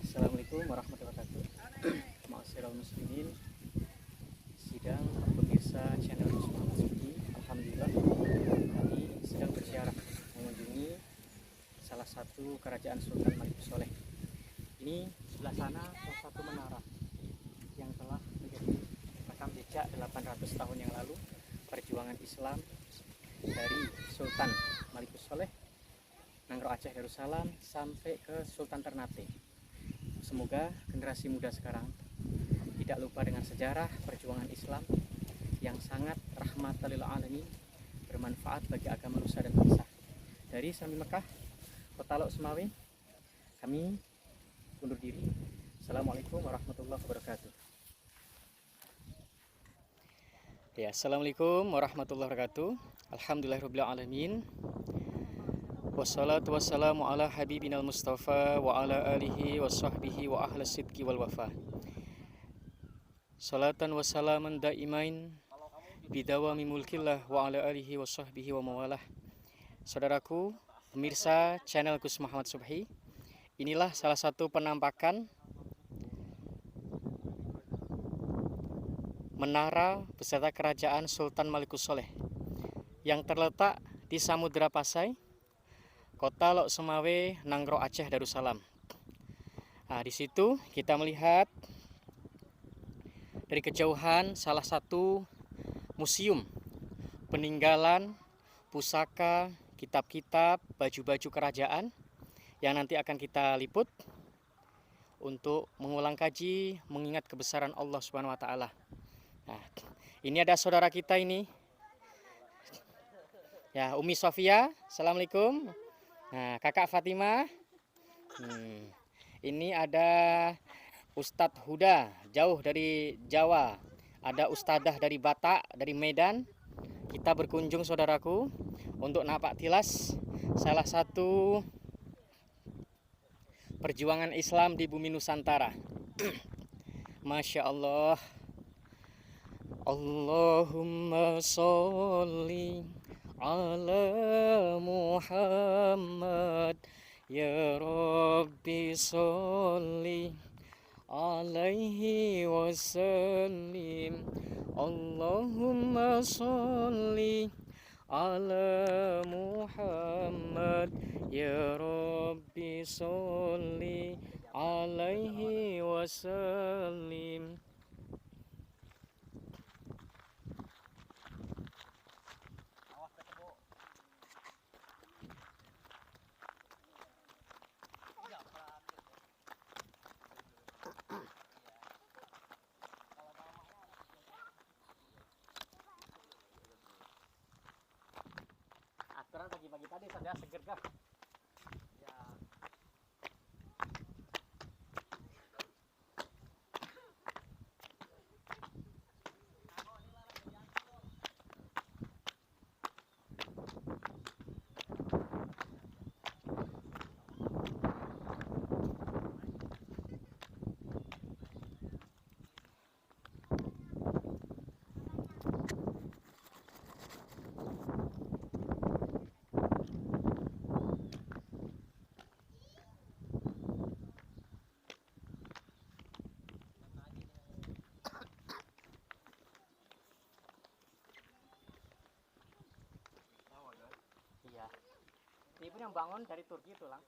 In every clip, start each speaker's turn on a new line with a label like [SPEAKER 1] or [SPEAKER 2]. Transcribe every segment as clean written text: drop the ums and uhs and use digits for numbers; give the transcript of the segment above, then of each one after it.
[SPEAKER 1] Assalamualaikum warahmatullahi wabarakatuh. Ma'asyiral muslimin, sidang pemirsa channel Muhammad Subhi. Alhamdulillah, kami sedang berziarah mengunjungi salah satu kerajaan Sultan Malikus Soleh. Ini sebelah sana salah satu menara yang telah menjadi rekam jejak 800 tahun yang lalu perjuangan Islam dari Sultan Malikus Soleh, Nangro Aceh Darussalam sampai ke Sultan Ternate. Semoga generasi muda sekarang tidak lupa dengan sejarah perjuangan Islam yang sangat rahmatan lil alamin, bermanfaat bagi agama nusa dan bangsa. Dari Sambil Mekah, Kota Lok Semawe, kami undur diri. Assalamualaikum warahmatullahi wabarakatuh. Ya, Assalamualaikum warahmatullahi wabarakatuh. Alhamdulillahirabbil alamin. Wassalatu wassalamu ala habibinal mustafa wa ala alihi wa sahbihi wa ahli sidqi wal wafa. Salatan wa salaman daimain bidawami mulkillah wa ala alihi wa sahbihi wa mawalah. Saudaraku, pemirsa channel Gus Muhammad Subhi, inilah salah satu penampakan menara beserta kerajaan Sultan Malikus Soleh yang terletak di Samudra Pasai, Kota Lok Semawe, Nangro Aceh Darussalam. Nah, di situ kita melihat dari kejauhan salah satu museum peninggalan pusaka, kitab-kitab, baju-baju kerajaan yang nanti akan kita liput untuk mengulang kaji, mengingat kebesaran Allah Subhanahu wa taala. Nah, ini ada saudara kita ini. Ya, Umi Sofia, Assalamualaikum. Nah, Kakak Fatimah. Ini ada Ustadz Huda, jauh dari Jawa. Ada Ustadzah dari Batak, dari Medan. Kita berkunjung saudaraku untuk napak tilas salah satu perjuangan Islam di bumi Nusantara. Masya Allah. Allahumma sholli ala Muhammad, ya Rabbi sholli alaihi wasallim. Allahumma sholli ala Muhammad, ya Rabbi sholli alaihi wasallim. Aturan pagi-pagi tadi sudah seger kah? Ya. Iya. Ini pun yang bangun dari Turki itu, Lang.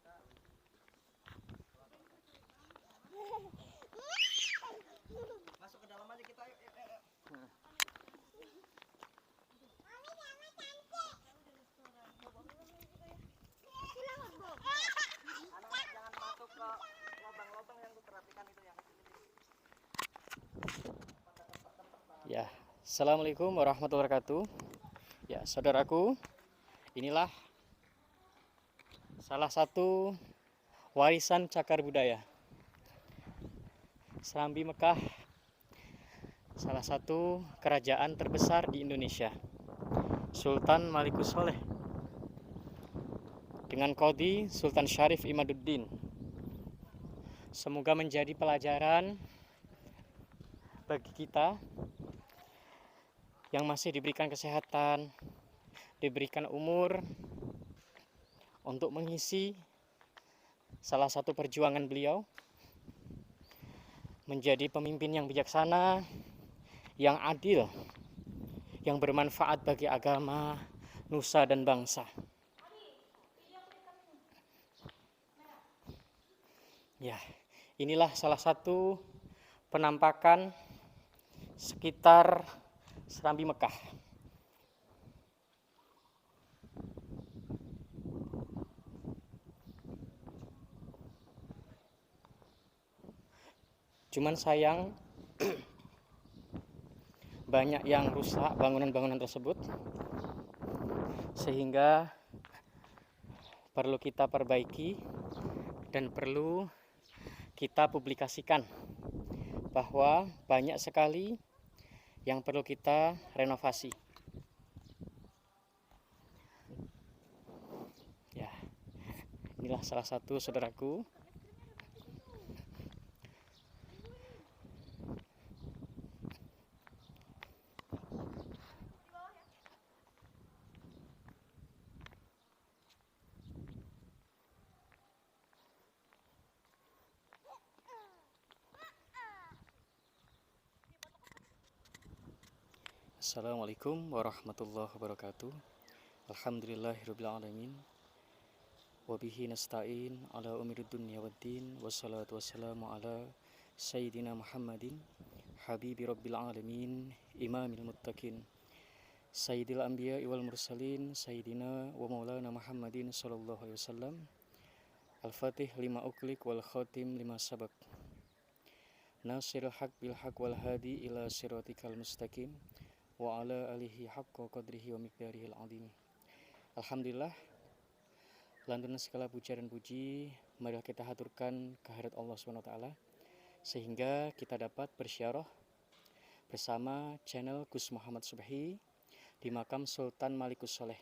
[SPEAKER 2] Masuk ke dalam aja kita, yuk. Anak jangan masuk ke lubang-lubang yang diperhatikan itu yang kecil.
[SPEAKER 1] Ya, Assalamualaikum warahmatullahi wabarakatuh. Ya, saudaraku, inilah salah satu warisan cagar budaya Serambi Mekah, salah satu kerajaan terbesar di Indonesia, Sultan Malikus Soleh, dengan Qadhi Sultan Syarif Imaduddin. Semoga menjadi pelajaran bagi kita yang masih diberikan kesehatan, diberikan umur untuk mengisi salah satu perjuangan beliau menjadi pemimpin yang bijaksana, yang adil, yang bermanfaat bagi agama, nusa dan bangsa. Ya, inilah salah satu penampakan sekitar Serambi Mekah. Cuman sayang banyak yang rusak bangunan-bangunan tersebut, sehingga perlu kita perbaiki dan perlu kita publikasikan bahwa banyak sekali yang perlu kita renovasi. Ya, inilah salah satu saudaraku. Assalamualaikum warahmatullahi wabarakatuh. Alhamdulillahirrabbilalamin. Wabihi nasta'in ala umuri dunya waddin. Wassalatu wassalamu ala Sayyidina Muhammadin Habibi Rabbil Alamin Imamil Muttaqin Sayyidil Anbiya wal Mursalin Sayyidina wa Maulana Muhammadin Sallallahu Alaihi Wasallam. Al-Fatih lima uklik wal khatim lima sabak. Nasirul haq bil haq wal hadi ila siratikal mustaqim wa ala alihi haqqa qadrihi wa miqdarihil azim. Alhamdulillah, lantunan segala puja dan puji marilah kita haturkan kehadirat Allah SWT, sehingga kita dapat bersyarah bersama channel Gus Muhammad Subhi di makam Sultan Malikus Soleh.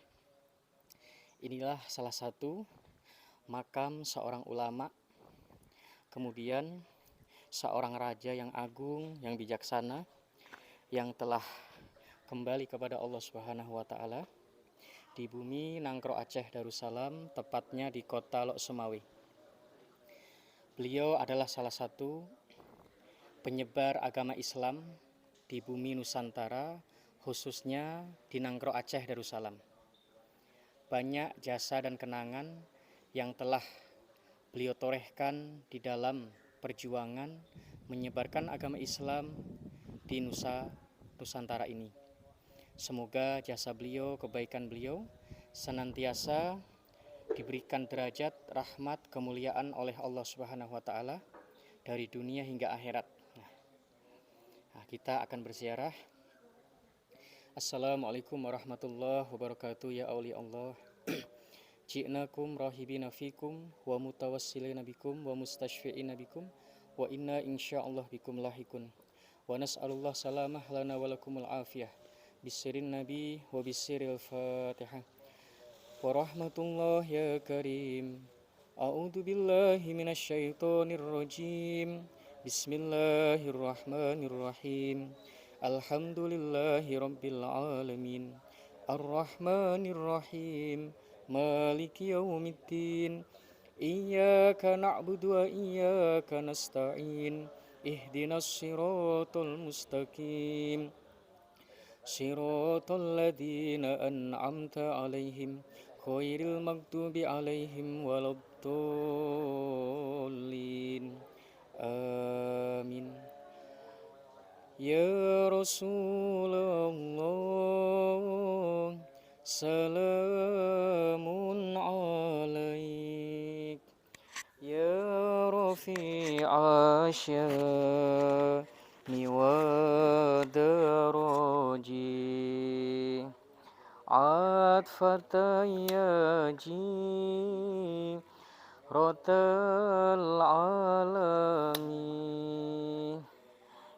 [SPEAKER 1] Inilah salah satu makam seorang ulama, kemudian seorang raja yang agung, yang bijaksana, yang telah kembali kepada Allah Subhanahu wa taala di bumi Nangkro Aceh Darussalam, tepatnya di kota Lok Sumawe. Beliau adalah salah satu penyebar agama Islam di bumi Nusantara, khususnya di Nangkro Aceh Darussalam. Banyak jasa dan kenangan yang telah beliau torehkan di dalam perjuangan menyebarkan agama Islam di Nusantara ini. Semoga jasa beliau, kebaikan beliau senantiasa diberikan derajat, rahmat, kemuliaan oleh Allah Subhanahu wa taala dari dunia hingga akhirat. Nah, kita akan berziarah. Assalamualaikum warahmatullahi wabarakatuh ya auliya Allah. Ji'nakum rahibina fikum wa mutawassilina bikum wa mustashfi'ina bikum wa inna insyaallah bikum lahikun. Wa nas'alullah salamah lana wa lakumul afiyah. Bisirin Nabi wa bisiril Fatihah. Wa rahmatullah ya karim. A'udzu billahi minasyaitonir rajim. Bismillahirrahmanirrahim. Alhamdulillahi rabbil alamin. Ar-Rahmanir Rahim. Maliki yaumiddin. Iyyaka na'budu wa iyyaka nasta'in. Ihdinas siratal mustaqim. Siratal ladzina an'amta 'alaihim ghairil maghdubi 'alaihim waladdallin. Amin. Ya Rasulullah, salamun 'alaik. Ya Rafi'a syami wa daraji, atfatayaji rotal alami.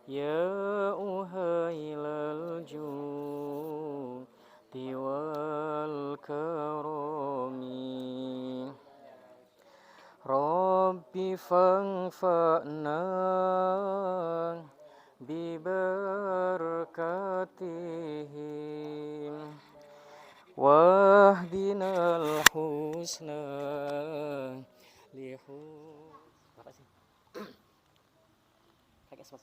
[SPEAKER 1] Ya uhailal judi wal karami. Rabbi fangfa'na bibarakatihim wahdinal husna lihu. Apa sih? Ya.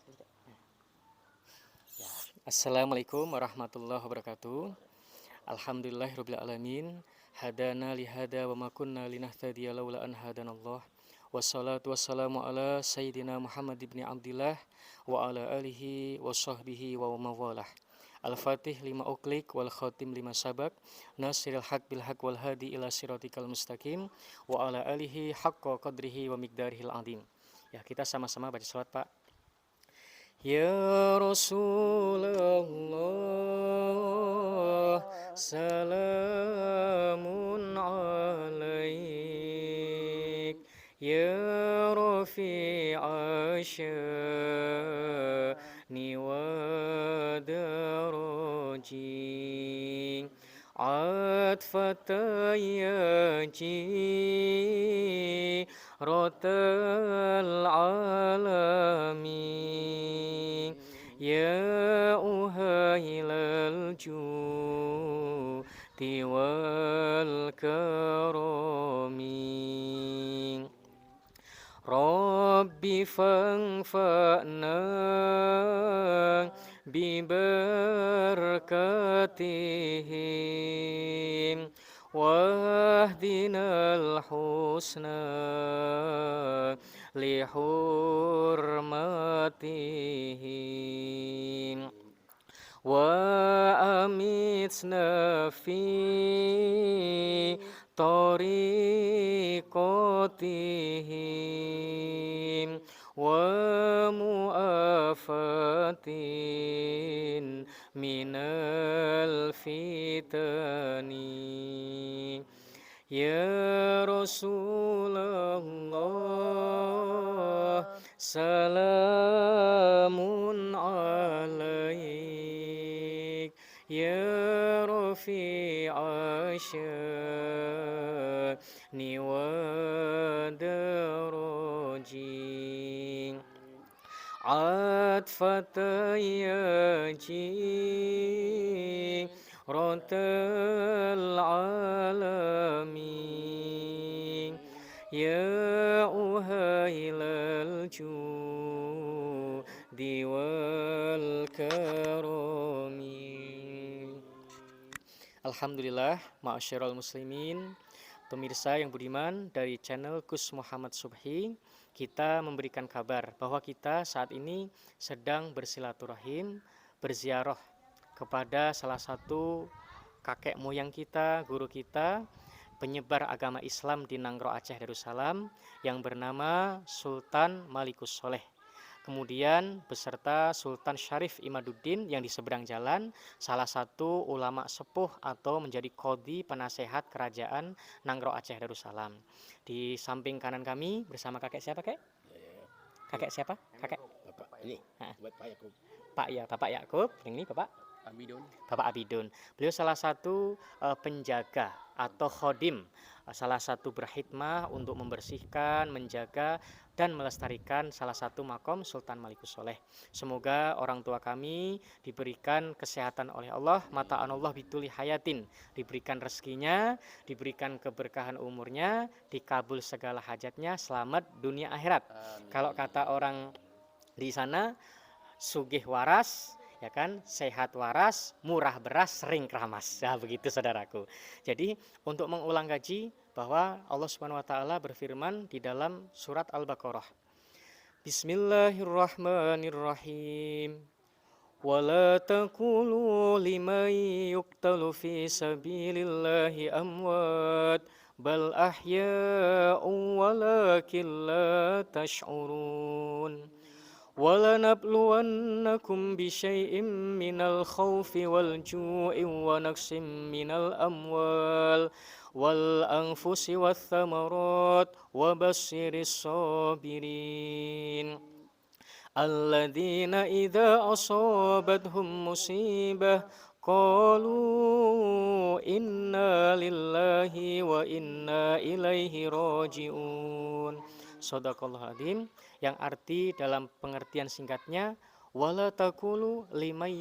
[SPEAKER 1] Assalamualaikum warahmatullahi wabarakatuh. Alhamdulillahirabbil alamin. Hadana li hada wa ma kunna linahtadiya laula an hadanallah. Wassalatu wassalamu ala sayyidina Muhammad ibn Abdillah wa ala alihi wa sahbihi wa mawalah. Al-Fatih lima uklik wal khatim lima sabak. Nasiril haq bil haq wal hadi ila siratikal mustaqim wa ala alihi haqqa qadrihi wa miqdarihil azim. Ya, kita sama-sama baca salawat, Pak. Ya Rasulullah, salamun alaik. Ya Rafi'a sya'ni wa daraji. Atfata yaji rotal alamin. Ya uhailal judi wal karami. Rabbi fangfa'na bibarakatihim wahdinal husna lihurmatihim wa amitsna fi tariqatihim wa mu'afatin minal fitani. Ya Rasulullah, salamun alaik. Ya Rafi'a sya'ni wa daraji. Atfata yaji rotal alamin. Ya uhailal judi wal karami. Alhamdulillah, ma'asyiral muslimin, pemirsa yang budiman dari channel Gus Muhammad Subhi, kita memberikan kabar bahwa kita saat ini sedang bersilaturahim, berziarah kepada salah satu kakek moyang kita, guru kita, penyebar agama Islam di Nanggro Aceh Darussalam yang bernama Sultan Malikus Soleh. Kemudian beserta Sultan Syarif Imaduddin yang di seberang jalan, salah satu ulama sepuh atau menjadi qadhi penasehat kerajaan Nanggro Aceh Darussalam. Di samping kanan kami bersama kakek siapa, Kek? Kakek siapa? Kakek?
[SPEAKER 3] Bapak ini, Pak Yakub.
[SPEAKER 1] Bapak Yakub. Ini Bapak
[SPEAKER 3] Abidun.
[SPEAKER 1] Bapak Abidun. Beliau salah satu penjaga atau khodim, salah satu berkhidmah untuk membersihkan, menjaga, dan melestarikan salah satu makom Sultan Malikus Soleh. Semoga orang tua kami diberikan kesehatan oleh Allah, mata anallah bituli hayatin, diberikan rezekinya, diberikan keberkahan umurnya, dikabul segala hajatnya, selamat dunia akhirat. Amin. Kalau kata orang di sana, sugih waras, ya kan, sehat waras, murah beras, sering keramas. Nah, begitu saudaraku. Jadi untuk mengulang kaji bahwa Allah Subhanahu wa taala berfirman di dalam surat Al-Baqarah. Bismillahirrahmanirrahim. Wala taqulu liman yuqtalu fi sabilillahi amwat bal ahya'un walakin la tash'urun. وَلَنَبْلُوَنَّكُمْ بِشَيْءٍ مِّنَ الْخَوْفِ وَالْجُوعِ وَنَقْصٍ مِّنَ الْأَمْوَالِ وَالْأَنفُسِ وَالثَّمَرَاتِ وَبَشِّرِ الصَّابِرِينَ الَّذِينَ إِذَا أَصَابَتْهُمْ مُصِيبَةٌ قَالُوا إِنَّا لِلَّهِ وَإِنَّا إِلَيْهِ رَاجِعُونَ. Shadaqallahul adzim, yang arti dalam pengertian singkatnya wala taqulu liman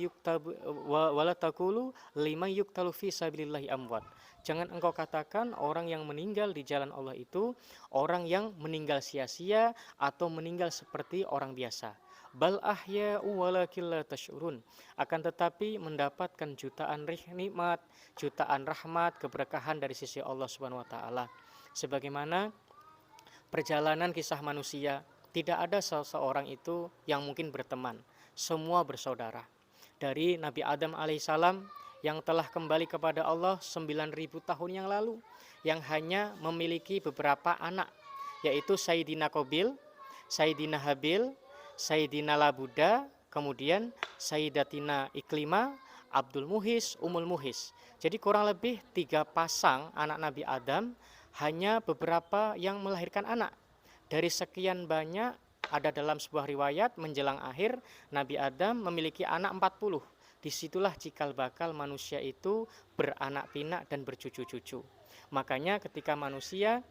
[SPEAKER 1] yuktalu fi sabilillahi amwat. Jangan engkau katakan orang yang meninggal di jalan Allah itu orang yang meninggal sia-sia atau meninggal seperti orang biasa. Bal ahya'u walakin la tash'urun. Akan tetapi mendapatkan jutaan nikmat, jutaan rahmat, keberkahan dari sisi Allah Subhanahu wa taala. Sebagaimana perjalanan kisah manusia, tidak ada seseorang itu yang mungkin berteman, semua bersaudara. Dari Nabi Adam alaihissalam yang telah kembali kepada Allah 9.000 tahun yang lalu, yang hanya memiliki beberapa anak, yaitu Sayyidina Qabil, Sayyidina Habil, Sayyidina Labuda, kemudian Sayyidatina Iklimah, Abdul Muhis, Umul Muhis. Jadi kurang lebih 3 pasang anak Nabi Adam, hanya beberapa yang melahirkan anak. Dari sekian banyak, ada dalam sebuah riwayat menjelang akhir Nabi Adam memiliki anak 40. Disitulah cikal bakal manusia itu beranak pinak dan bercucu-cucu. Makanya ketika manusia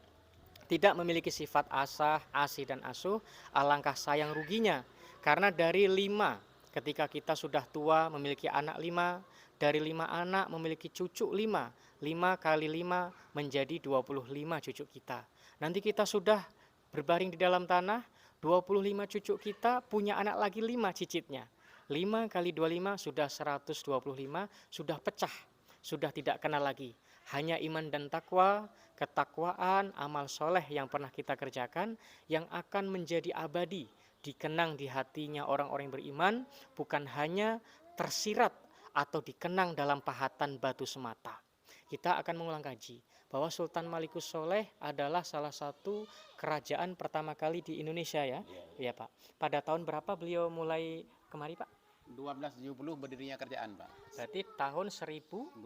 [SPEAKER 1] tidak memiliki sifat asah, asih dan asuh, alangkah sayang ruginya. Karena dari 5, ketika kita sudah tua memiliki anak 5, dari 5 anak memiliki cucu 5, 5 kali 5 menjadi 25 cucu kita. Nanti kita sudah berbaring di dalam tanah, 25 cucu kita punya anak lagi 5 cicitnya. 5 kali 25 sudah 125, sudah pecah, sudah tidak kenal lagi. Hanya iman dan takwa, ketakwaan, amal soleh yang pernah kita kerjakan yang akan menjadi abadi, dikenang di hatinya orang-orang yang beriman, bukan hanya tersirat atau dikenang dalam pahatan batu semata. Kita akan mengulang kaji bahwa Sultan Malikus Soleh adalah salah satu kerajaan pertama kali di Indonesia ya. Ya Pak. Pada tahun berapa beliau mulai kemari Pak?
[SPEAKER 3] 1270 berdirinya kerajaan, Pak.
[SPEAKER 1] Berarti tahun 1270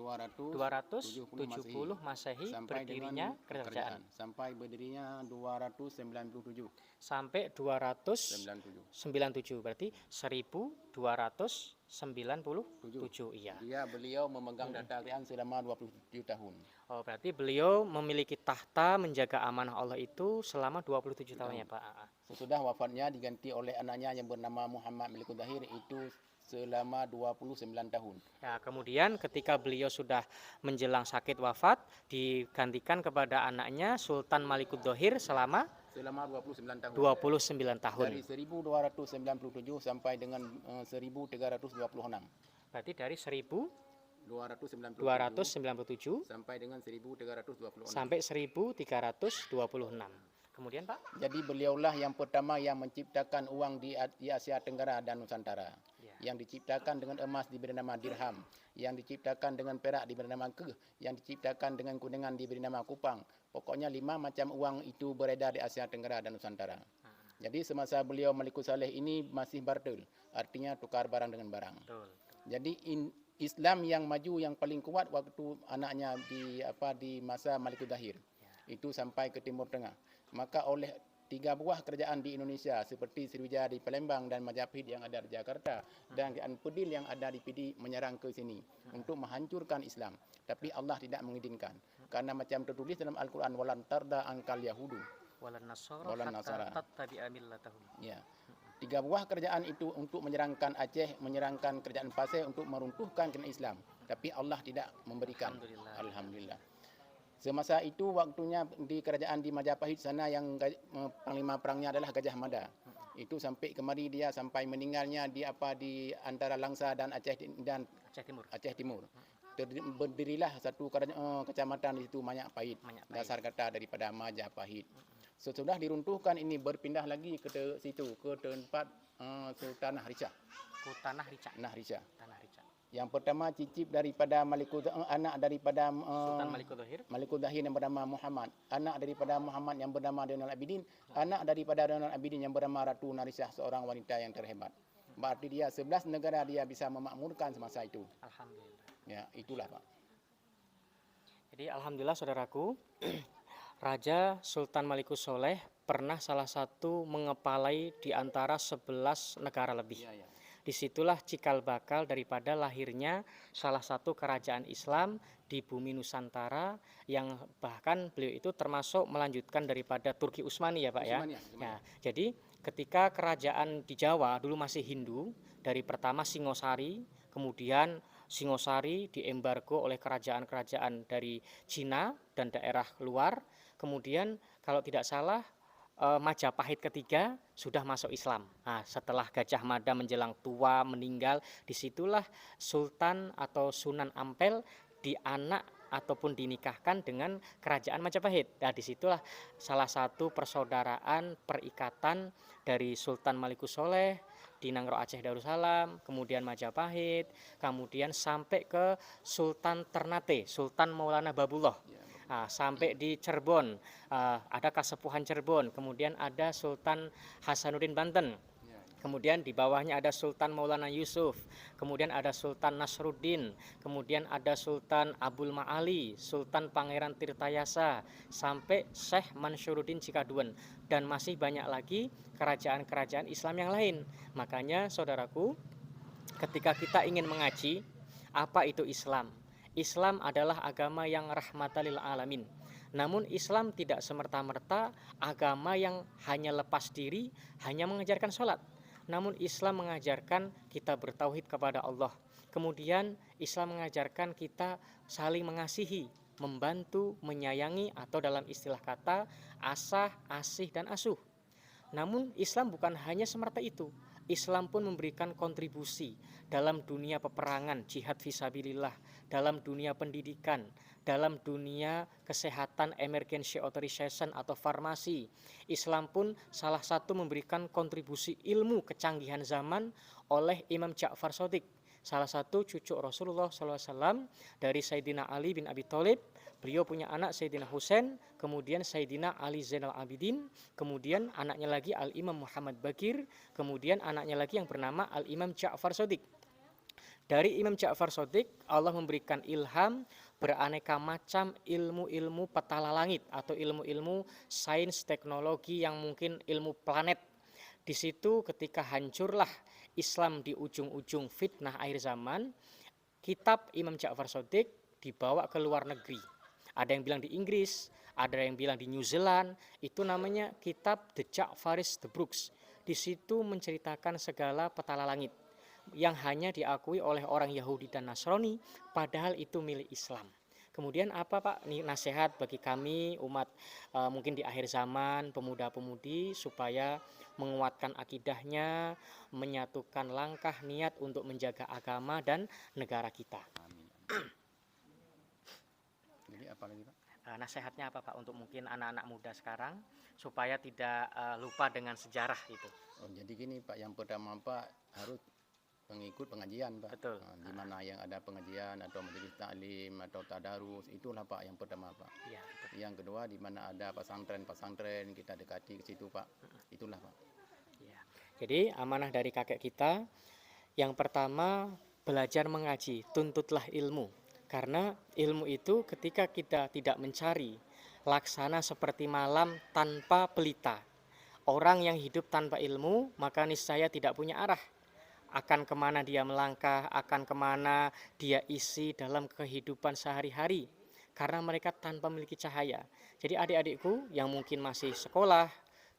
[SPEAKER 1] Masehi
[SPEAKER 3] sampai
[SPEAKER 1] berdirinya
[SPEAKER 3] dengan
[SPEAKER 1] kerajaan.
[SPEAKER 3] sampai berdirinya 297.
[SPEAKER 1] Sampai 297. Berarti 1297. Iya.
[SPEAKER 3] Beliau memegang data kerajaan selama 27 tahun.
[SPEAKER 1] Oh, berarti beliau memiliki tahta menjaga amanah Allah itu selama 27 tahun ya Pak.
[SPEAKER 3] Sesudah wafatnya diganti oleh anaknya yang bernama Muhammad Malikul Dahir itu selama 29 tahun.
[SPEAKER 1] Ya, kemudian ketika beliau sudah menjelang sakit wafat, digantikan kepada anaknya Sultan Malikud Dahir selama
[SPEAKER 3] 29 tahun.
[SPEAKER 1] 29 tahun.
[SPEAKER 3] Dari 1297 sampai dengan 1326.
[SPEAKER 1] Berarti dari 1297
[SPEAKER 3] sampai dengan 1326.
[SPEAKER 1] sampai 1326. Kemudian Pak?
[SPEAKER 3] Jadi beliaulah yang pertama yang menciptakan uang di Asia Tenggara dan Nusantara. Yang diciptakan dengan emas diberi nama dirham, yang diciptakan dengan perak diberi nama keh, yang diciptakan dengan kuningan diberi nama kupang. Pokoknya 5 macam uang itu beredar di Asia Tenggara dan Nusantara. Jadi semasa beliau Malikus Saleh ini masih barter, artinya tukar barang dengan barang. Jadi Islam yang maju yang paling kuat waktu anaknya di masa Malikus Dahir itu sampai ke Timur Tengah. Maka oleh 3 buah kerajaan di Indonesia seperti Sriwijaya di Palembang dan Majapahit yang ada di Jakarta dan Kerajaan Pedil yang ada di Pidi menyerang ke sini untuk menghancurkan Islam. Tapi Allah tidak mengizinkan. Karena macam tertulis dalam Al-Quran, walan tarda angkal Yahudu
[SPEAKER 1] Walan nasara tattabi'a millatahum.
[SPEAKER 3] Ya. 3 buah kerajaan itu untuk menyerangkan Aceh, menyerangkan kerajaan Pasir untuk meruntuhkan kerajaan Islam. Tapi Allah tidak memberikan. Alhamdulillah. Semasa itu waktunya di kerajaan di Majapahit sana yang panglima perangnya adalah Gajah Mada. Itu sampai kemari dia sampai meninggalnya di antara Langsa dan Aceh Timur. Berdirilah satu kecamatan di situ Majapahit. Dasar kata daripada Majapahit. Sesudah diruntuhkan ini berpindah lagi ke situ ke tempat Sultan Rica. Tanah Rica. Yang pertama cicip daripada anak daripada
[SPEAKER 1] Sultan
[SPEAKER 3] Malikud Dahir yang bernama Muhammad, anak daripada Muhammad yang bernama Zainal Abidin, anak daripada Zainal Abidin yang bernama Ratu Narisah, seorang wanita yang terhebat. Berarti dia 11 negara dia bisa memakmurkan semasa itu.
[SPEAKER 1] Alhamdulillah.
[SPEAKER 3] Ya, itulah Pak.
[SPEAKER 1] Jadi alhamdulillah saudaraku, Raja Sultan Malikus Soleh pernah salah satu mengepalai di antara 11 negara lebih. Disitulah cikal bakal daripada lahirnya salah satu kerajaan Islam di bumi Nusantara yang bahkan beliau itu termasuk melanjutkan daripada Turki Utsmani ya Pak ya. Nah, jadi ketika kerajaan di Jawa dulu masih Hindu, dari pertama Singosari, kemudian Singosari diembargo oleh kerajaan-kerajaan dari Cina dan daerah luar, kemudian kalau tidak salah Majapahit ketiga sudah masuk Islam. Nah, setelah Gajah Mada menjelang tua meninggal, disitulah Sultan atau Sunan Ampel dianak ataupun dinikahkan dengan kerajaan Majapahit. Nah, disitulah salah satu persaudaraan perikatan dari Sultan Malikusoleh di Nangro Aceh Darussalam, kemudian Majapahit, kemudian sampai ke Sultan Ternate, Sultan Maulana Babullah. Nah, sampai di Cirebon, ada Kasepuhan Cirebon, kemudian ada Sultan Hasanuddin Banten, kemudian di bawahnya ada Sultan Maulana Yusuf, kemudian ada Sultan Nasruddin, kemudian ada Sultan Abdul Ma'ali, Sultan Pangeran Tirtayasa, sampai Syekh Mansyuruddin Cikaduen, dan masih banyak lagi kerajaan-kerajaan Islam yang lain. Makanya saudaraku, ketika kita ingin mengaji, apa itu Islam? Islam adalah agama yang rahmatan lil alamin. Namun Islam tidak semerta-merta agama yang hanya lepas diri, hanya mengajarkan sholat. Namun Islam mengajarkan kita bertauhid kepada Allah. Kemudian Islam mengajarkan kita saling mengasihi, membantu, menyayangi, atau dalam istilah kata asah, asih, dan asuh. Namun Islam bukan hanya semerta itu. Islam pun memberikan kontribusi dalam dunia peperangan, jihad fisabilillah, dalam dunia pendidikan, dalam dunia kesehatan, emergency authorization atau farmasi. Islam pun salah satu memberikan kontribusi ilmu kecanggihan zaman oleh Imam Ja'far Shadiq, salah satu cucu Rasulullah SAW dari Sayyidina Ali bin Abi Thalib. Beliau punya anak Sayyidina Husain, kemudian Sayyidina Ali Zainal Abidin, kemudian anaknya lagi Al-Imam Muhammad Bakir, kemudian anaknya lagi yang bernama Al-Imam Ja'far Shadiq. Dari Imam Ja'far Shadiq, Allah memberikan ilham beraneka macam ilmu-ilmu petala langit atau ilmu-ilmu sains teknologi yang mungkin ilmu planet. Di situ ketika hancurlah Islam di ujung-ujung fitnah akhir zaman, kitab Imam Ja'far Shadiq dibawa ke luar negeri. Ada yang bilang di Inggris, ada yang bilang di New Zealand. Itu namanya kitab The Ja'faris The Books. Di situ menceritakan segala petala langit yang hanya diakui oleh orang Yahudi dan Nasrani, padahal itu milik Islam. Kemudian apa Pak? Ini nasihat bagi kami umat mungkin di akhir zaman, pemuda-pemudi, supaya menguatkan akidahnya, menyatukan langkah niat untuk menjaga agama dan negara kita.
[SPEAKER 3] Jadi apa lagi Pak?
[SPEAKER 1] Nasihatnya apa Pak untuk mungkin anak-anak muda sekarang supaya tidak lupa dengan sejarah itu?
[SPEAKER 3] Oh, jadi gini Pak, yang pertama Pak harus mengikut pengajian Pak.
[SPEAKER 1] Betul.
[SPEAKER 3] Di mana yang ada pengajian atau majelis taklim atau tadarus, itulah Pak yang pertama Pak.
[SPEAKER 1] Iya, betul.
[SPEAKER 3] Yang kedua di mana ada pesantren-pesantren, kita dekati ke situ Pak. Itulah Pak.
[SPEAKER 1] Ya. Jadi amanah dari kakek kita, yang pertama belajar mengaji, tuntutlah ilmu. Karena ilmu itu ketika kita tidak mencari, laksana seperti malam tanpa pelita. Orang yang hidup tanpa ilmu, maka niscaya tidak punya arah. Akan kemana dia melangkah, akan kemana dia isi dalam kehidupan sehari-hari. Karena mereka tanpa memiliki cahaya. Jadi adik-adikku yang mungkin masih sekolah,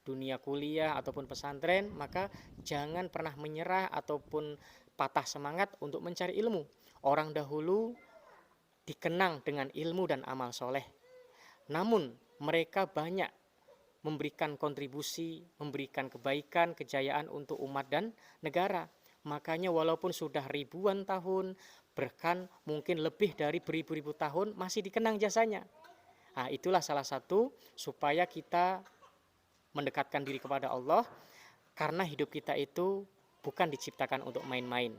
[SPEAKER 1] dunia kuliah ataupun pesantren, maka jangan pernah menyerah ataupun patah semangat untuk mencari ilmu. Orang dahulu dikenang dengan ilmu dan amal soleh. Namun mereka banyak memberikan kontribusi, memberikan kebaikan, kejayaan untuk umat dan negara. Makanya walaupun sudah ribuan tahun, bahkan mungkin lebih dari beribu-ribu tahun, masih dikenang jasanya. Nah, itulah salah satu supaya kita mendekatkan diri kepada Allah, karena hidup kita itu bukan diciptakan untuk main-main.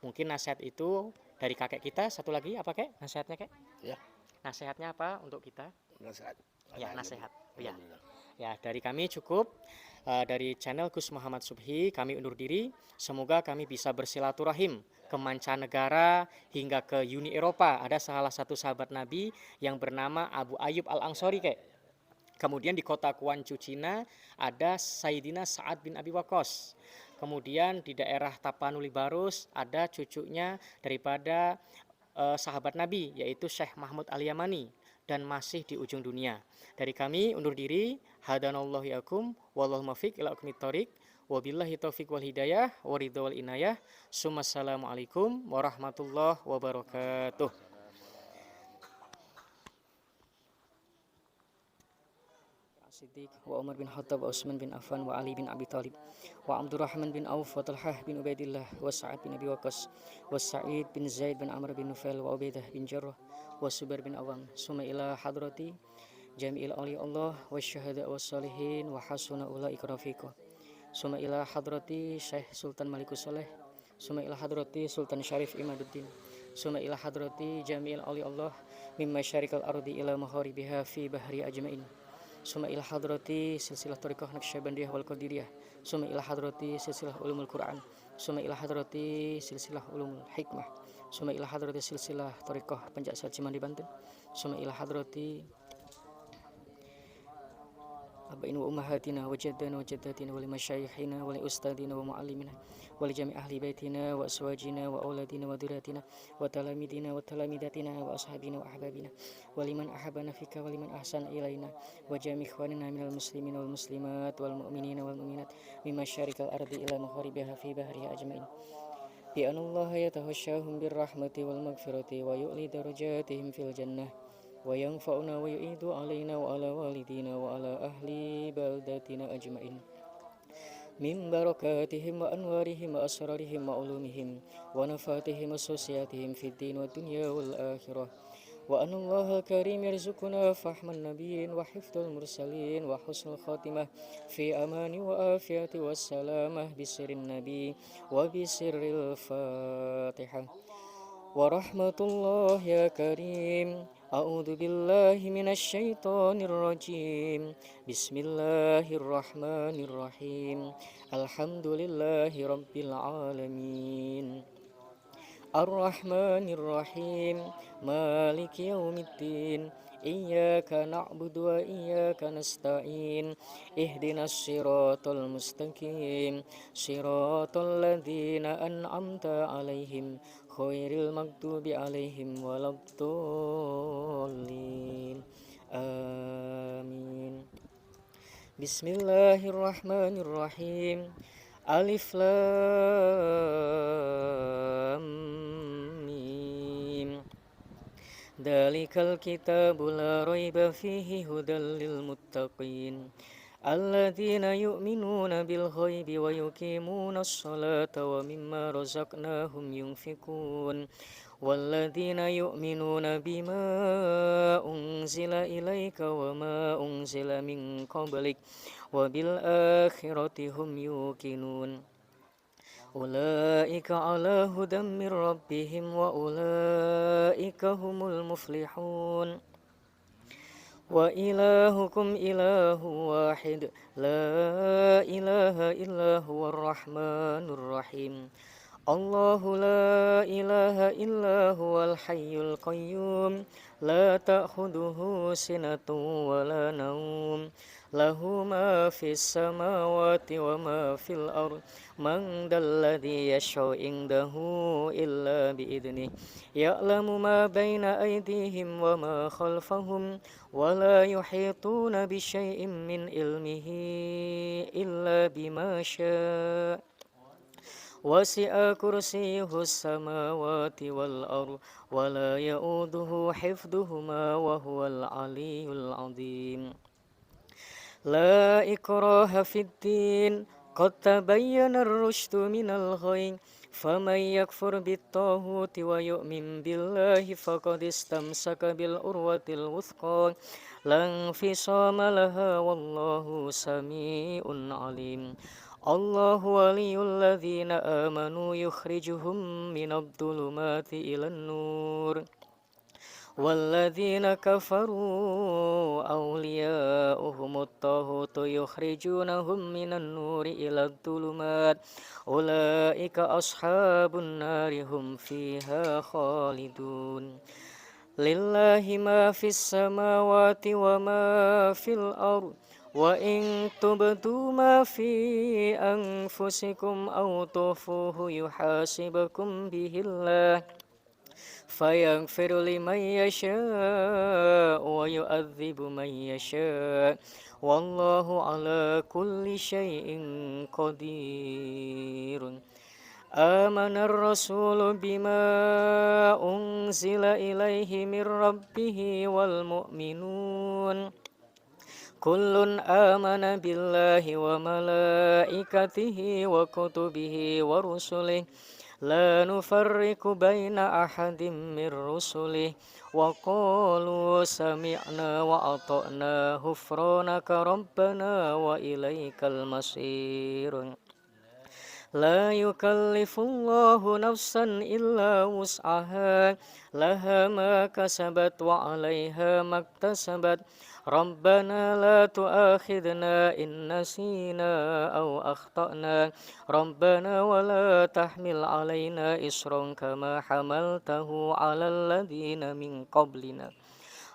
[SPEAKER 1] Mungkin nasihat itu dari kakek kita. Satu lagi apa kek? Nasihatnya kek?
[SPEAKER 4] Ya.
[SPEAKER 1] Nasihatnya apa untuk kita?
[SPEAKER 4] Nasihat.
[SPEAKER 1] Ya, nasihat. Ya. Ya, dari kami cukup. Dari channel Gus Muhammad Subhi kami undur diri. Semoga kami bisa bersilaturahim ke mancanegara hingga ke Uni Eropa. Ada salah satu sahabat Nabi yang bernama Abu Ayyub Al-Ansori kek. Kemudian di kota Guangzhou Cina ada Sayyidina Sa'ad bin Abi Waqqas. Kemudian di daerah Tapanuli Barus ada cucunya daripada sahabat Nabi, yaitu Syekh Mahmud Al-Yamani, dan masih di ujung dunia. Dari kami undur diri. Hadanallahu yakum wallahu muwaffiq ila aqwamit thoriq. Wabillahi taufiq wal hidayah wa ridha wal inayah. Assalamualaikum warahmatullahi wabarakatuh. Siddiq wa Umar bin Khattab wa Utsman bin Affan wa Ali bin Abi Thalib wa Abdurrahman bin Auf wa Talhah bin Ubaidillah wa Sa'ad bin Abi Waqqas wa Sa'id bin Zaid bin Amr bin Nufail wa Ubaidah bin Jarrah wa Subair bin Awam summa ila hadrati jami'il awliya Allah wa syuhada wa salihin wa hasuna ulaika rafiqa summa ila hadrati Syekh Sultan Malikus Saleh summa ila hadrati Sultan Syarif Imaduddin summa ila hadrati jami'il awliya Allah mimma syarikal ardi ila magharibiha fi bahri ajmain summa ila hadrati silsilah tariqah Naqsyabandiyah wal Qadiriyah summa ila hadrati silsilah ulumul Quran summa ila hadrati silsilah ulumul hikmah summa ila hadrati silsilah tariqah Penjaksal Cimandi Banten summa ila hadrati abain wa ummahatina wa jaddana wa jaddatina wa li masyayikhina wa li ustadina wa muallimina wa li jami' ahli baitina wa aswajina wa auladina wa dhurriyyatina wa talamidina wa talamidatina wa ashabina wa ahbabina wa liman ahabana fika wa liman ahsana ilaina wa jami' ikhwanina minal muslimina wal muslimat wal mu'minina wal mu'minat mimma syarikal ardi ila magharibiha fi bahriha ajmain bi anallaha yatahashshahum birrahmati wal maghfirati wa yu'li darajatihim fil jannah wa yanfa'una wa yu'idu alaina wa ala walidina wa ala ahli baldatina ajmain min barakatihim wa anwarihim wa asrarihim wa ulumihim wa nafatihim wa sosiatihim fid din wa dunya wal akhirah wa anallaha karim yarzuquna fahman nabiyyin wa hifdhal mursalin wa husnul khatimah fi amani wa afiyati wassalamah bisirrin nabi wa bisirril fatihah wa rahmatullah ya karim. A'udzu billahi minasy syaithanir rajim. Bismillahirrahmanirrahim. Alhamdulillahi rabbil alamin. Ar-Rahmanir Rahim. Maliki yaumiddin. Iyyaka na'budu wa iyyaka nasta'in. Ihdinas siratal mustaqim. Siratal ladzina an'amta 'alaihim khairil maghdubi 'alaihim waladdallin. Amin. Bismillahirrahmanirrahim. Alif Lam Mim. Dalikal kitabu la raiba fihi hudal lil muttaqin alladzina yu'minuna bil ghaibi wa yuqimuna as-salata wa mimma razaqnahum yunfikun walladzina yu'minuna bima unzila ilaika wa ma unzila min qablik wa bil akhirati hum yuqinun ulaika ala hudam mir rabbihim wa ulaika humul muflihun wa ilahukum ilahu wahid la ilaha illa huwar rahmanur rahim Allahu la ilaha illa huwal hayyul qayyum la ta'khudhuhu sinatun wa la nawm lahu ma fis samawati wa ma fil ard man dalladhi yashfa'u indahu illa bi'idhnihi ya'lamu ma baina aydihim wa ma khalfahum wa la yuhituna bi syai'in min ilmihi illa bima syaa wasi'a kursiyyuhu samawati wal ard wa la ya'uduhu hifdhuhuma wa huwal aliyyul azim. La ikraha fid din qad tabayyana ar-rushdu minal ghayy faman yakfur bit-taghuti wa yu'min billahi faqad istamsaka bil urwatil wuthqa la infisama laha wallahu sami'un alim. Allahu waliyul ladzina amanu yukhrijuhum minadh dhulumati ilan nur walladzina kafaru awliya'uhumut taghutu yukhrijunahum minan nuri ilad dhulumat ulaika ashabun nari hum fiha khalidun lillahi ma fis samawati wa ma fil ard wa in tubdu ma fi anfusikum aw tukhfuhu yuhasibukum bihillah fayaghfiru liman yasha'u wa yu'adzibu man yasha'u wallahu ala kulli syai'in qadir. Amanar rasulu bima unzila ilaihi mir rabbih wal mu'minun كل آمن بالله وملائكته وكتبه ورسله لا نفرق بين أحد من رسله وقالوا سمعنا وأطعنا غفرانك ربنا وإليك المصير لا يكلف الله نفسا إلا وسعها لها ما كسبت وعليها ما اكتسبت ربنا لا تؤاخذنا إن نسينا أو أخطأنا ربنا ولا تحمل علينا إصرا كما حملته على الذين من قبلنا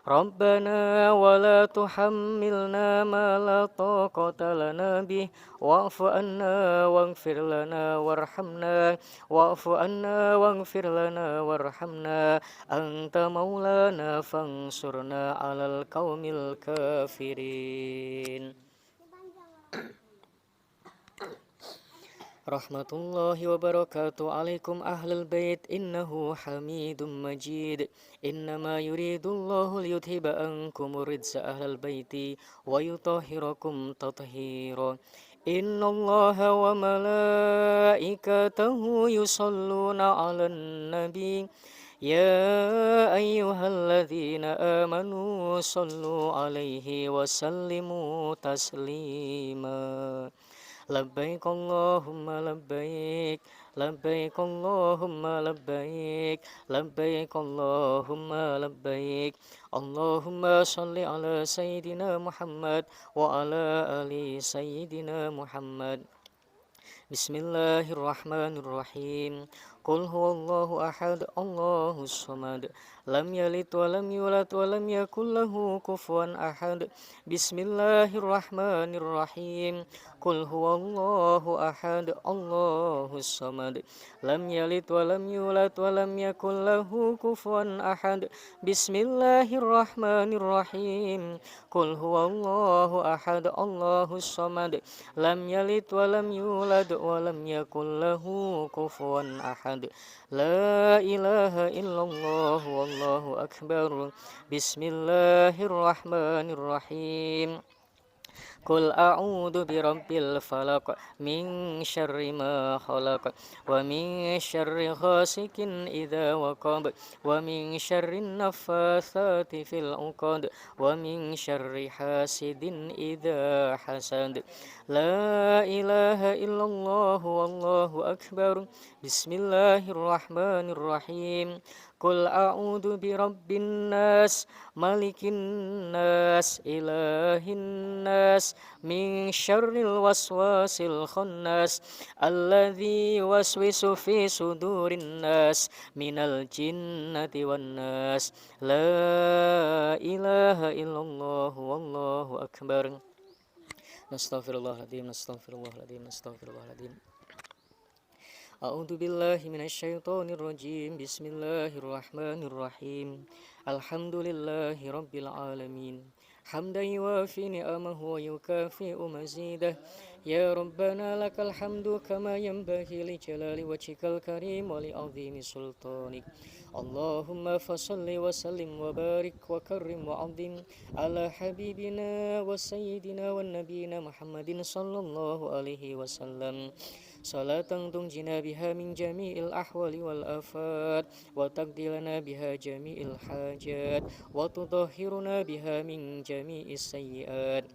[SPEAKER 1] ربنا ولا تحملنا ما لا طاقة لنا به واعف عنا واغفر لنا وارحمنا واعف عنا واغفر لنا وارحمنا أنت مولانا فانصرنا على القوم الكافرين. Rahmatullahi wa barakatuh alaikum ahlul bait innahu hamidum majid innama yuridullahu liyuthiba ankum ridza ahlal baiti wa yutahhirakum tathhira innallaha wa malaikatahu yusalluna 'alan nabi ya ayyuhalladzina amanu sallu 'alaihi wa sallimu taslima. Labbaik Allahumma labbaik labbaik Allahumma labbaik labbaik Allahumma labbaik Allahumma salli ala Sayyidina Muhammad wa ala ali Sayyidina Muhammad. Bismillahirrahmanirrahim. Qul huwallahu ahad, Allahus samad. Lam yalid wa lam yulad wa lam yakul lahu kufuwan ahad. Bismillahirrahmanirrahim. Qul huwallahu ahad, Allahus samad. Lam yalid wa lam yulad wa lam yakul lahu kufuwan ahad. Bismillahirrahmanirrahim. Qul huwallahu ahad, Allahus samad. Lam yalid wa lam yulad wa lam yakul lahu kufuwan ahad. La ilaha illallah wallahu akbar. Bismillahirrahmanirrahim. Qul a'udzu birabbil falaq min syarri ma khalaq wa min syarri ghasikin idza waqab wa min syarri naffatsati fil 'uqad wa min syarri hasidin idza hasad. La ilaha illallah wallahu akbar. Bismillahirrahmanirrahim. Qul a'udzu birabbin nas malikin nas ilahin nas min syarril waswasil khannas alladzi waswisu fi sudurin nas minal jinnati wan nas. La ilaha illallah wallahu akbar. Nastaghfirullahaladzim, nastaghfirullahaladzim, nastaghfirullahaladzim. A'udzu billahi minasyaitonir rajim. Bismillahirrahmanirrahim. Alhamdulillahi rabbil alamin. Hamdan yuwafi ni'amahu wa yukafi'u mazidah. Ya Rabbana lakal hamdu kama yanbaghi li jalali wajhikal karim wa li 'azimi sultanik. Allahumma fasalli wa sallim wa barik wa karrim wa 'azim ala habibina wa sayyidina wa nabiyina Muhammadin sallallahu alaihi wasallam. Salatan tunjina biha min jami'il ahwali wal afat wa taqdilana biha jami'il hajat wa tutahhiruna biha min jami'is sayyiat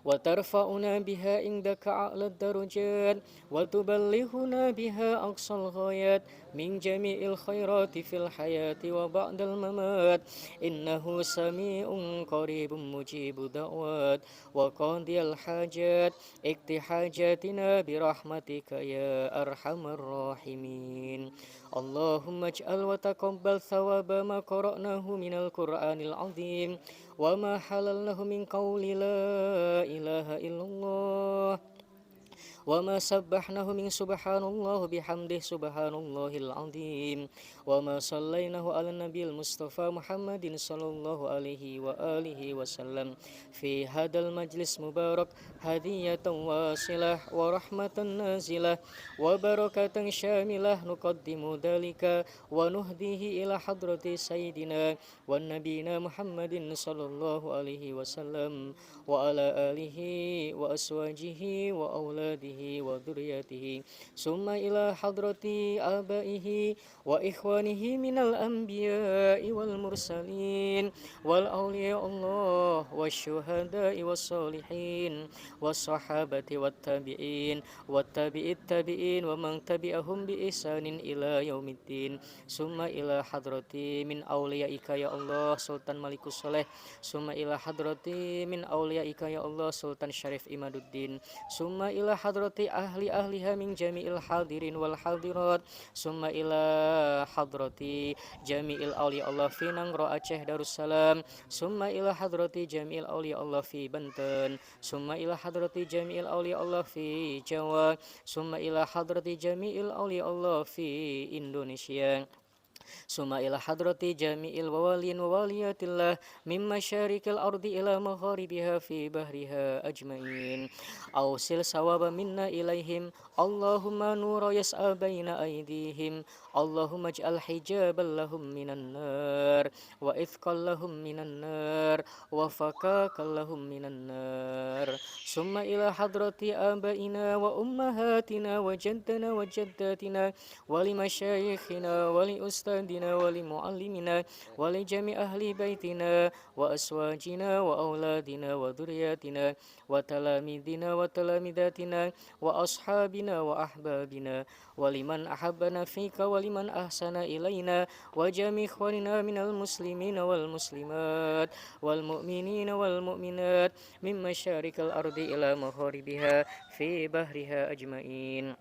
[SPEAKER 1] wa tarfa'una biha indaka a'lad darajat wa tuballighuna biha aqsal ghayat min jami'il khairati fil hayati wa ba'dal mamat innahu sami'un qaribun mujibu da'wat wa qadiyal hajat ikti hajatina birahmatika ya arhamar rahimin. Allahumma ij'al wa taqabbal thawaba ma qara'nahu minal qur'anil azim wa ma halalnahu min qawli la ilaha illallah
[SPEAKER 4] وما سبحناه من سبحان الله بحمده سبحان الله العظيم وما صليناه على النبي المصطفى محمد صلى الله عليه وآله وسلم في هذا المجلس مبارك هدية واصلة ورحمة نازلة وبركة شاملة نقدم ذلك ونهديه إلى حضرة سيدنا والنبينا محمد صلى الله عليه وسلم وعلى آله وأزواجه وأولاده وذريته ثم إلى حضرة آبائه وإخوانه من الأنبياء والمرسلين والأولياء الله والشهداء والصالحين والصحابة والتابعين والتابع التابعين ومن تبعهم بإحسان إلى يوم الدين ثم إلى حضرة من أوليائك يا الله سلطان ملك الصالح ثم إلى حضرة من أوليائك يا الله سلطان شريف إماد الدين ثم إلى حضرة أهلها من جميع الحاضرين والحاضرات ثم إلى حضرة جميع الأولياء الله في نانggro Aceh Darussalam ثم إلى حضرة جميع الأولياء الله في Banten ثم إلى حضرة جميع الأولياء الله في Jawa ثم إلى حضرة جميع الأولياء الله في Indonesia ثم إلى حضرة جميع الوالين وواليات الله من مشارق الأرض إلى مغاربها في بحرها أجمعين أوصل ثواب منا إليهم اللهم نور يسعى بين أيديهم اللهم اجعل حجابا لهم من النار وإثقا لهم من النار وفكاكا لهم من النار ثم إلى حضرة آبائنا وأمهاتنا وجدنا وجداتنا ولمشايخنا ولأستاذنا ولمعلمنا ولجميع أهل بيتنا وأزواجنا وأولادنا وذرياتنا وتلاميذنا وتلاميذاتنا وأصحابنا وأحبابنا ولمن أحبنا فيك ولمن أحسن إلينا وجميع إخواننا من المسلمين والمسلمات والمؤمنين والمؤمنات من مشارق الأرض إلى مغاربها في بحرها أجمعين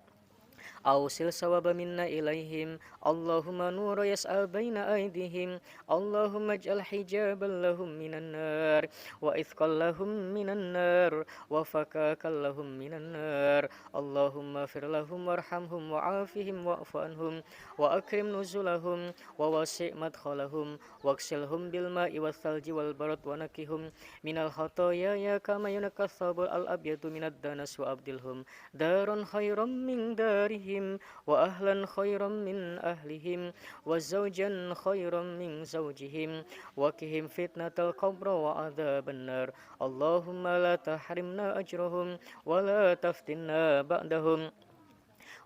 [SPEAKER 4] أوصل ثواب منا إليهم اللهم نور يسعى بين أيديهم اللهم اجعل حجابا لهم من النار وإثقا لهم من النار وفكاكا لهم من النار اللهم اغفر لهم وارحمهم وعافهم واعف عنهم وأكرم نزلهم ووسع مدخلهم واغسلهم بالماء والثلج والبرد ونقهم من الخطايا كما ينقى الثوب الأبيض من الدنس وأبدلهم دارا خيرا من دارهم وأهلا خيرا من أهلهم وزوجا خيرا من زوجهم وقهم فتنة القبر وعذاب النار اللهم لا تحرمنا أجرهم ولا تفتنا بعدهم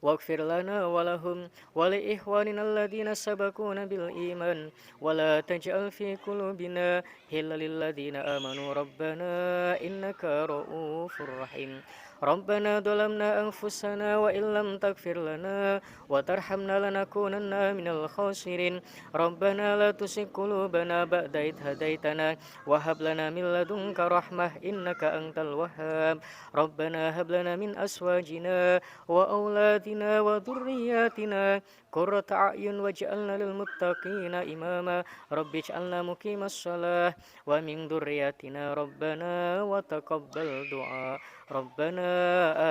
[SPEAKER 4] واغفر لنا ولهم ولإخواننا الذين سبقونا بالإيمان ولا تجعل في قلوبنا غلا للذين آمنوا ربنا إنك رؤوف رحيم ربنا ظلمنا أنفسنا وإن لم تغفر لنا وترحمنا لنكونن من الخاسرين ربنا لا تزغ قلوبنا بعد إذ هديتنا وهب لنا من لدنك رحمة إنك أنت الوهاب ربنا هب لنا من أزواجنا وأولادنا وذرياتنا قرة أعين واجعلنا للمتقين إماما رب اجعلنا مقيم الصلاة ومن ذرياتنا ربنا وتقبل دعاء ربنا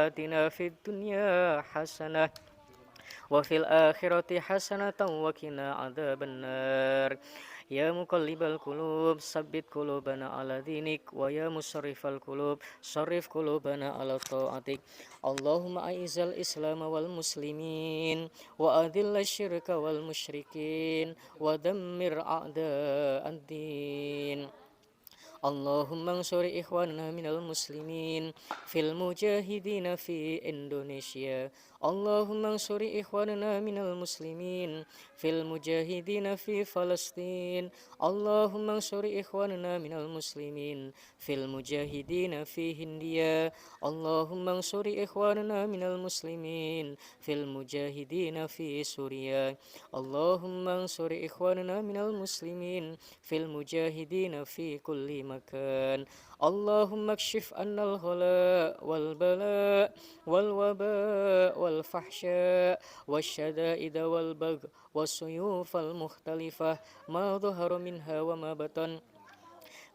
[SPEAKER 4] آتنا في الدنيا حسنة وفي الآخرة حسنة وقنا عذاب النار يا مقلب القلوب ثبت قلوبنا على دينك ويا مصرف القلوب صرف قلوبنا على طاعتك اللهم أعز الإسلام والمسلمين وأذل الشرك والمشركين ودمر أعداء الدين اللهم انصر إخواننا من المسلمين في المجاهدين في إندونيسيا اللهم انصر إخواننا من المسلمين في المجاهدين في فلسطين اللهم انصر إخواننا من المسلمين في المجاهدين في هنديا اللهم انصر إخواننا من المسلمين في المجاهدين في سوريا اللهم انصر إخواننا من المسلمين في المجاهدين في كل مكان اللهم اكشف عنا الغلاء والبلاء والوباء والفحشاء والشدائد والبغي والسيوف المختلفة ما ظهر منها وما بطن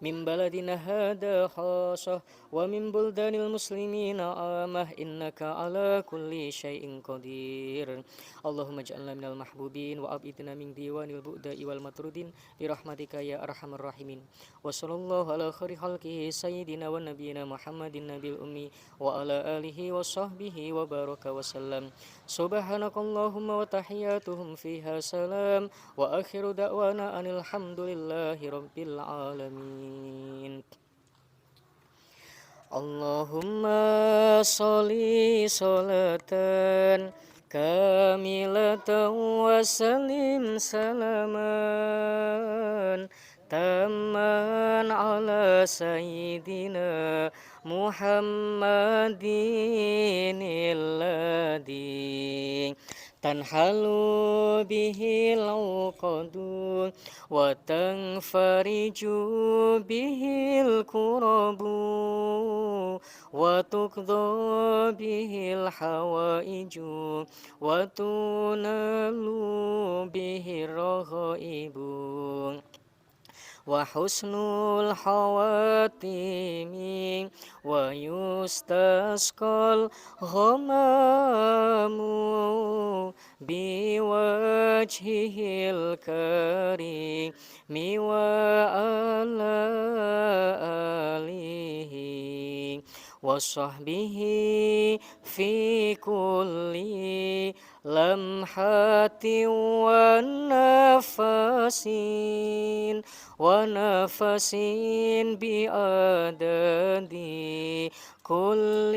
[SPEAKER 4] من بلدنا هذا خاصة ومن بلدان المسلمين عامة إنك على كل شيء قدير. اللهم اجعلنا من المحبوبين وأبعدنا من ديوان البؤداء والمطرودين برحمتك يا أرحم الراحمين. وصلى الله على خير خلقه سيدنا ونبينا محمد النبي الأمي وعلى آله وصحبه وبارك وسلم. سبحانك اللهم وتحياتهم فيها سلام وآخر دعوانا أن الحمد لله رب العالمين. اللهم صل صلاة كاملة وسلم سلاما تاما على سيدنا محمد الذي تنحل به العقد وتنفرج به الكرب وتقضى به الحوائج وتنال به الرغائب وحسن الخواتيم ويستسقى الغمام بوجهه الكريم وعلى آله وصحبه في كل لمحة ونفس بعدد كل